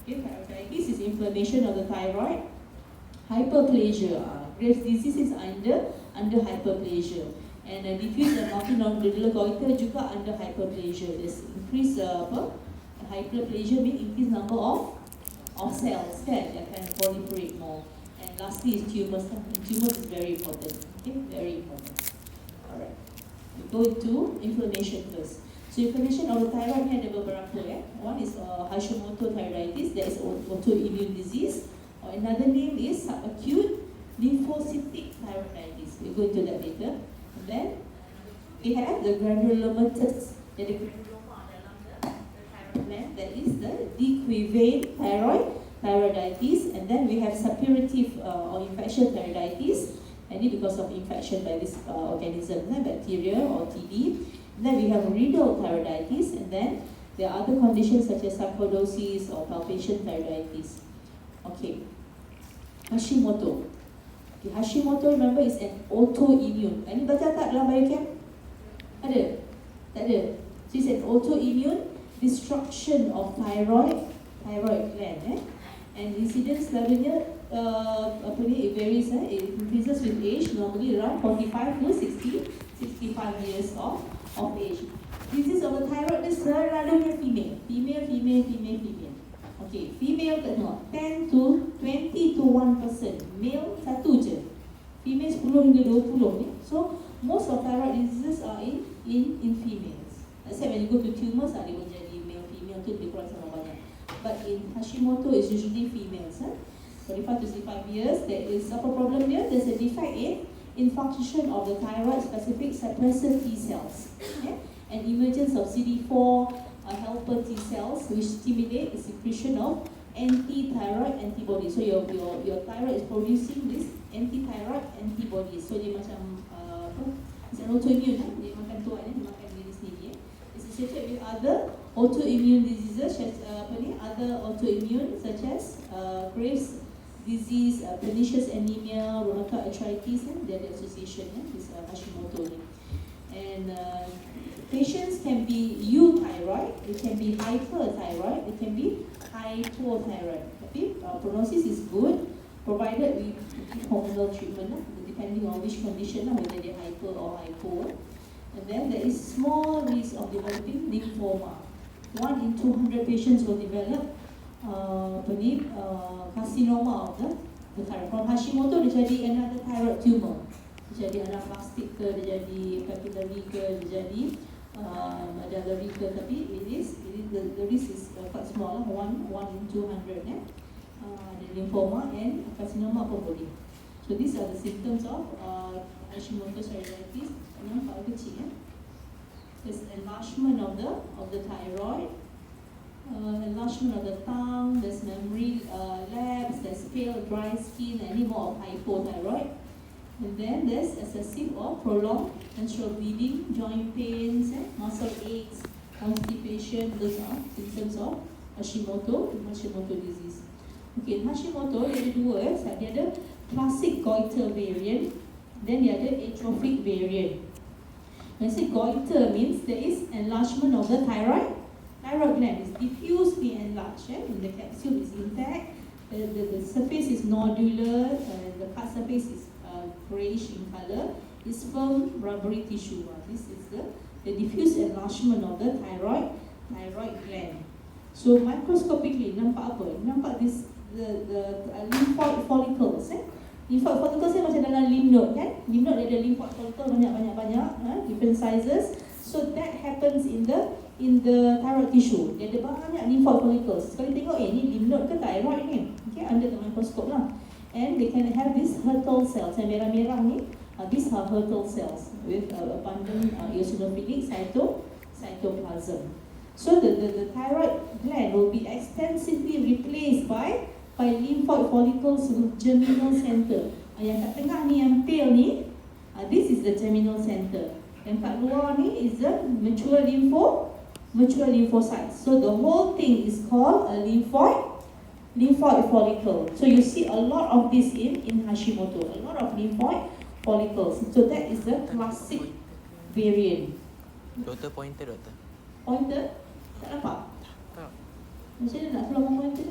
Okay, thyroiditis is inflammation of the thyroid. Hyperplasia, Graves' disease is under hyperplasia. And diffuse and multinodular goiter juga under hyperplasia. There's increased hyperplasia means increased number of cells that can proliferate more. And lastly is tumors. And tumors is very important. Okay, very important. Alright. We go into inflammation first. So inflammation of the thyroid ni ada beberapa ya. One is Hashimoto thyroiditis, that is autoimmune disease. Or another name is subacute lymphocytic thyroiditis. We go into that later. And then we have the granulomatous. Jadi granuloma dalam the thyroid gland, that is the dequivate thyroiditis. And then we have suppurative or infectious thyroiditis. And it because of infection by this organism, bacteria or TB. Then we have renal thyroiditis, and then there are other conditions such as sarcoidosis or palpation thyroiditis. Okay, Hashimoto. Okay, Hashimoto, remember, is an autoimmune. Any baca tak dalam biochem? Ada? Tak ada. So it's an autoimmune destruction of thyroid gland. And incidence levelnya it varies. It increases with age, normally around 45 to 65 years of age. Disease of the thyroid is selalunya female. Okay, female tengok 10 to 20 to 1%. Male satu je. Female 10 hingga 20 ni. So most of thyroid diseases are in females. Except when you go to tumors, dia boleh jadi male female tu lebih kurang sama banyak. But in Hashimoto is usually females. 45 to 65 years, there is a problem here. There's a defect in function of the thyroid specific suppressor T cells. Okay? And emergence of CD4 helper T cells which stimulate the secretion of anti-thyroid antibodies. So your thyroid is producing this anti-thyroid antibodies. So dia macam it's an autoimmune. Dia makan tuan, dia makan diri sendiri. It's associated with other autoimmune diseases, other autoimmune such as Graves' disease, pernicious anemia, rheumatoid arthritis, and the association with Hashimoto. And patients can be euthyroid, it can be hyperthyroid, it can be hypothyroid. Tapi prognosis is good, provided we give hormonal treatment, depending on which condition, whether they're hyper or hypo. And then there is small risk of developing lymphoma. 1 in 200 patients will develop carcinoma of the thyroid. From Hashimoto, dia jadi another thyroid tumor. Dia jadi anaplastic ke, dia jadi papillary ke, dia jadi medullary ke, tapi the risk is quite small, 1 in 200. The lymphoma and carcinoma pun boleh. So these are the symptoms of Hashimoto's thyroiditis. Nampak kecil. There's enlargement of the thyroid, enlargement of the tongue, there's memory lapse, there's pale dry skin, any more of hypothyroid. And then there's excessive or prolonged menstrual bleeding, joint pains, muscle aches, constipation. Those are symptoms of Hashimoto disease. Okay, Hashimoto dia ada dua. Dia ada classic goiter variant, then dia ada atrophic variant. When I say goiter means there is enlargement of the thyroid gland. It's diffusely enlarged. And the capsule is intact. The surface is nodular. The cut surface is grayish in color. It's firm rubbery tissue. This is the diffuse enlargement of the thyroid gland. So microscopically, nampak apa? Nampak this the lymphoid follicles. Lymphoid follicles ni macam dalam lymph node kan? Lymph node ada lymphoid follicle banyak, different sizes. So that happens in the thyroid tissue. Dia ada banyak lymphoid follicles. Sekali tengok ni lymph node ke thyroid ni? Okay, under the microscope lah. And they can have these Hurtle cells. Yang merah-merah ni, these are Hurtle cells with abundant eosinophilic cytoplasm. So the thyroid gland will be extensively replaced by lymphoid follicles with germinal center. Yang kat tengah ni, yang pale ni, this is the germinal center. Yang kat luar ni is the mature lymphocytes. So the whole thing is called a lymphoid follicle. So you see a lot of this in Hashimoto, a lot of lymphoid follicles. So that is the classic variant. Doktor pointer. Pointer? Tak nampak? Tak. Macam mana nak tolong pointer?